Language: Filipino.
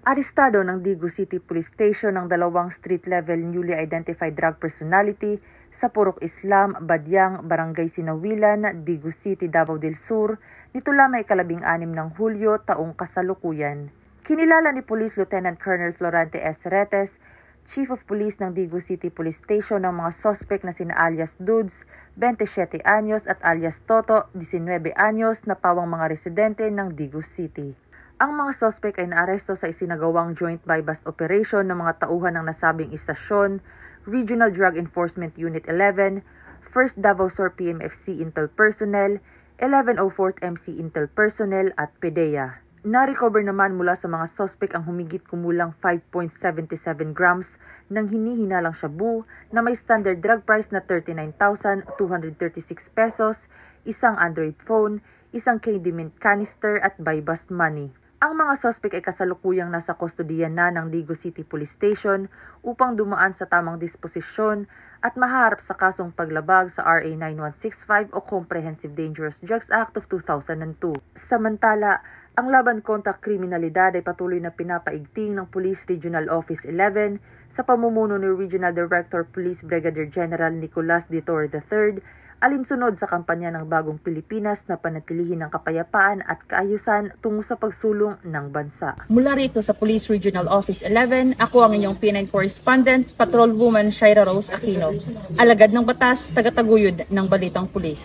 Arestado ng Digu City Police Station ng dalawang street-level newly identified drug personality sa Purok Islam, Badyang, Barangay Sinawilan, Digu City, Davao del Sur, nito lamang 16 ng Hulyo taong kasalukuyan. Kinilala ni Police Lieutenant Colonel Florante S. Retes, Chief of Police ng Digu City Police Station ng mga suspect na sina alias Dudes, 27 anyos at alias Toto, 19 anyos na pawang mga residente ng Digu City. Ang mga suspect ay naaresto sa isinagawang joint buy-bust operation ng mga tauhan ng nasabing istasyon, Regional Drug Enforcement Unit 11, 1st Davao Sur PMFC Intel Personnel, 1104th MC Intel Personnel at PDEA. Na-recover naman mula sa mga suspect ang humigit kumulang 5.77 grams ng hinihinalang shabu na may standard drug price na 39,236 pesos, isang Android phone, isang candy mint canister at buy-bust money. Ang mga suspect ay kasalukuyang nasa kustodiya na ng Digu City Police Station upang dumaan sa tamang disposisyon at maharap sa kasong paglabag sa RA 9165 o Comprehensive Dangerous Drugs Act of 2002. Samantala, ang laban kontra kriminalidad ay patuloy na pinapaigting ng Police Regional Office 11 sa pamumuno ni Regional Director Police Brigadier General Nicolas D. Torre III, alinsunod sa kampanya ng Bagong Pilipinas na panatilihin ang kapayapaan at kaayusan tungo sa pagsulong ng bansa. Mula rito sa Police Regional Office 11, ako ang inyong P9 Correspondent, Patrolwoman Shaira Rose Aquino, alagad ng batas, tagataguyod ng Balitang Pulis.